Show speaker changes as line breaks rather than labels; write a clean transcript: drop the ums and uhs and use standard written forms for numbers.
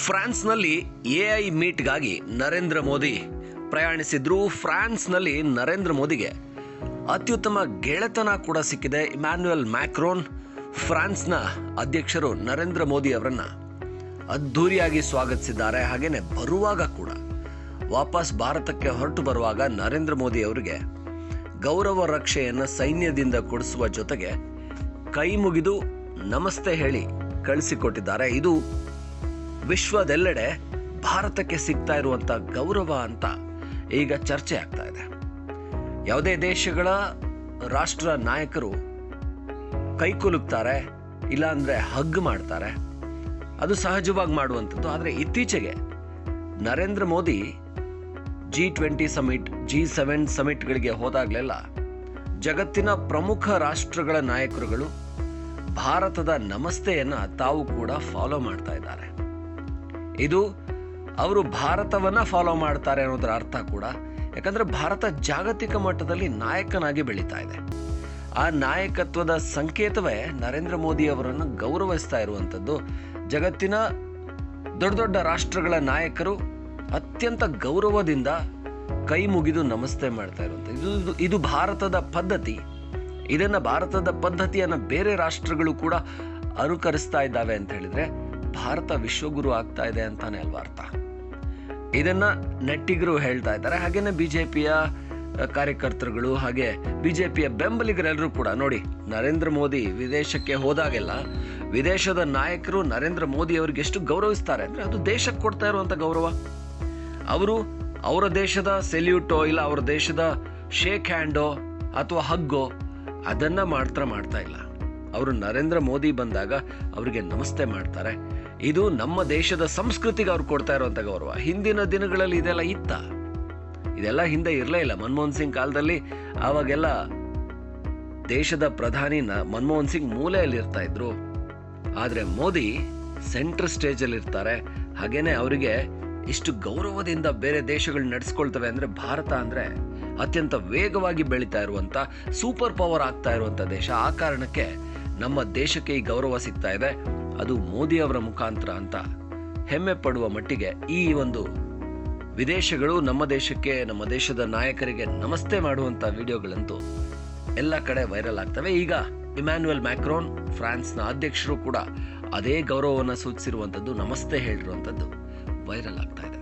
ಫ್ರಾನ್ಸ್ನಲ್ಲಿ ಎಐ ಮೀಟ್ಗಾಗಿ ನರೇಂದ್ರ ಮೋದಿ ಪ್ರಯಾಣಿಸಿದ್ರು. ಫ್ರಾನ್ಸ್ನಲ್ಲಿ ನರೇಂದ್ರ ಮೋದಿಗೆ ಅತ್ಯುತ್ತಮ ಗೆಳೆತನ ಕೂಡ ಸಿಕ್ಕಿದೆ. ಇಮ್ಯಾನ್ಯುಯಲ್ ಮ್ಯಾಕ್ರೋನ್ ಫ್ರಾನ್ಸ್ನ ಅಧ್ಯಕ್ಷರು ನರೇಂದ್ರ ಮೋದಿ ಅವರನ್ನ ಅದ್ಧೂರಿಯಾಗಿ ಸ್ವಾಗತಿಸಿದ್ದಾರೆ. ಹಾಗೇನೆ ಬರುವಾಗ ಕೂಡ ವಾಪಸ್ ಭಾರತಕ್ಕೆ ಹೊರಟು ಬರುವಾಗ ನರೇಂದ್ರ ಮೋದಿ ಅವರಿಗೆ ಗೌರವ ರಕ್ಷೆಯನ್ನು ಸೈನ್ಯದಿಂದ ಕೊಡಿಸುವ ಜೊತೆಗೆ ಕೈ ಮುಗಿದು ನಮಸ್ತೆ ಹೇಳಿ ಕಳಿಸಿಕೊಟ್ಟಿದ್ದಾರೆ. ಇದು ವಿಶ್ವದೆಲ್ಲೆಡೆ ಭಾರತಕ್ಕೆ ಸಿಗ್ತಾ ಇರುವಂತ ಗೌರವ ಅಂತ ಈಗ ಚರ್ಚೆ ಆಗ್ತಾ ಇದೆ. ಯಾವುದೇ ದೇಶಗಳ ರಾಷ್ಟ್ರ ನಾಯಕರು ಕೈ ಕುಲುಕ್ತಾರೆ, ಇಲ್ಲಾಂದ್ರೆ ಹಗ್ ಮಾಡ್ತಾರೆ, ಅದು ಸಹಜವಾಗಿ ಮಾಡುವಂಥದ್ದು. ಆದರೆ ಇತ್ತೀಚೆಗೆ Narendra Modi G20 summit, G7 ಸಮಿಟ್ಗಳಿಗೆ ಹೋದಾಗಲೆಲ್ಲ ಜಗತ್ತಿನ ಪ್ರಮುಖ ರಾಷ್ಟ್ರಗಳ ನಾಯಕರುಗಳು ಭಾರತದ ನಮಸ್ತೆಯನ್ನ ತಾವು ಕೂಡ ಫಾಲೋ ಮಾಡ್ತಾ ಇದ್ದಾರೆ. ಇದು ಅವರು ಭಾರತವನ್ನ ಫಾಲೋ ಮಾಡ್ತಾರೆ ಅನ್ನೋದರ ಅರ್ಥ ಕೂಡ. ಯಾಕಂದ್ರೆ ಭಾರತ ಜಾಗತಿಕ ಮಟ್ಟದಲ್ಲಿ ನಾಯಕನಾಗಿ ಬೆಳೀತಾ ಇದೆ. ಆ ನಾಯಕತ್ವದ ಸಂಕೇತವೇ ನರೇಂದ್ರ ಮೋದಿ ಅವರನ್ನು ಗೌರವಿಸ್ತಾ ಇರುವಂಥದ್ದು. ಜಗತ್ತಿನ ದೊಡ್ಡ ದೊಡ್ಡ ರಾಷ್ಟ್ರಗಳ ನಾಯಕರು ಅತ್ಯಂತ ಗೌರವದಿಂದ ಕೈ ಮುಗಿದು ನಮಸ್ತೆ ಮಾಡ್ತಾ ಇರುವಂಥದ್ದು. ಇದು ಭಾರತದ ಪದ್ಧತಿ. ಇದನ್ನ ಭಾರತದ ಪದ್ಧತಿಯನ್ನ ಬೇರೆ ರಾಷ್ಟ್ರಗಳು ಕೂಡ ಅನುಕರಿಸ್ತಾ ಇದ್ದಾವೆ ಅಂತ ಹೇಳಿದ್ರೆ ಭಾರತ ವಿಶ್ವಗುರು ಆಗ್ತಾ ಇದೆ ಅಂತಾನೆ ಅಲ್ವಾ ಅರ್ಥ. ಇದನ್ನ ನೆಟ್ಟಿಗರು ಹೇಳ್ತಾ ಇದ್ದಾರೆ. ಹಾಗೇನೆ ಬಿಜೆಪಿಯ ಕಾರ್ಯಕರ್ತರುಗಳು ಹಾಗೆ ಬಿಜೆಪಿಯ ಬೆಂಬಲಿಗರೆಲ್ಲರೂ ಕೂಡ ನೋಡಿ, ನರೇಂದ್ರ ಮೋದಿ ವಿದೇಶಕ್ಕೆ ಹೋದಾಗೆಲ್ಲ ವಿದೇಶದ ನಾಯಕರು ನರೇಂದ್ರ ಮೋದಿ ಅವರಿಗೆ ಎಷ್ಟು ಗೌರವಿಸ್ತಾರೆ ಅಂದ್ರೆ ಅದು ದೇಶಕ್ಕೆ ಕೊಡ್ತಾ ಇರುವಂತ ಗೌರವ. ಅವರು ಅವರ ದೇಶದ ಸೆಲ್ಯೂಟೋ ಇಲ್ಲ ಅವರ ದೇಶದ ಶೇಕ್ ಹ್ಯಾಂಡೋ ಅಥವಾ ಹಗ್ಗೋ ಅದನ್ನ ಮಾಡ್ತಾ ಇಲ್ಲ. ಅವರು ನರೇಂದ್ರ ಮೋದಿ ಬಂದಾಗ ಅವರಿಗೆ ನಮಸ್ತೆ ಮಾಡ್ತಾರೆ. ಇದು ನಮ್ಮ ದೇಶದ ಸಂಸ್ಕೃತಿಗೆ ಅವ್ರು ಕೊಡ್ತಾ ಇರುವಂತ ಗೌರವ. ಹಿಂದಿನ ದಿನಗಳಲ್ಲಿ ಇದೆಲ್ಲ ಹಿಂದೆ ಇರಲೇ ಇಲ್ಲ. ಮನಮೋಹನ್ ಸಿಂಗ್ ಕಾಲದಲ್ಲಿ ಆವಾಗೆಲ್ಲ ದೇಶದ ಪ್ರಧಾನಿ ಮನಮೋಹನ್ ಸಿಂಗ್ ಮೂಲೆಯಲ್ಲಿ ಇರ್ತಾ ಇದ್ರು. ಆದ್ರೆ ಮೋದಿ ಸೆಂಟ್ರ್ ಸ್ಟೇಜ್ ಅಲ್ಲಿ ಇರ್ತಾರೆ. ಹಾಗೇನೆ ಅವರಿಗೆ ಇಷ್ಟು ಗೌರವದಿಂದ ಬೇರೆ ದೇಶಗಳು ನಡೆಸ್ಕೊಳ್ತವೆ ಅಂದ್ರೆ ಭಾರತ ಅಂದ್ರೆ ಅತ್ಯಂತ ವೇಗವಾಗಿ ಬೆಳೀತಾ ಇರುವಂತ ಸೂಪರ್ ಪವರ್ ಆಗ್ತಾ ಇರುವಂತ ದೇಶ. ಆ ಕಾರಣಕ್ಕೆ ನಮ್ಮ ದೇಶಕ್ಕೆ ಈ ಗೌರವ ಸಿಗ್ತಾ ಇದೆ. ಅದು ಮೋದಿ ಅವರ ಮುಖಾಂತರ ಅಂತ ಹೆಮ್ಮೆ ಪಡುವ ಮಟ್ಟಿಗೆ ಈ ಒಂದು ವಿದೇಶಗಳು ನಮ್ಮ ದೇಶಕ್ಕೆ, ನಮ್ಮ ದೇಶದ ನಾಯಕರಿಗೆ ನಮಸ್ತೆ ಮಾಡುವಂತ ವಿಡಿಯೋಗಳಂತೂ ಎಲ್ಲ ಕಡೆ ವೈರಲ್ ಆಗ್ತವೆ. ಈಗ ಇಮ್ಯಾನ್ಯುಯಲ್ ಮ್ಯಾಕ್ರೋನ್ ಫ್ರಾನ್ಸ್ನ ಅಧ್ಯಕ್ಷರು ಕೂಡ ಅದೇ ಗೌರವವನ್ನು ಸೂಚಿಸಿರುವಂಥದ್ದು, ನಮಸ್ತೆ ಹೇಳಿರುವಂಥದ್ದು ವೈರಲ್ ಆಗ್ತಾ ಇದೆ.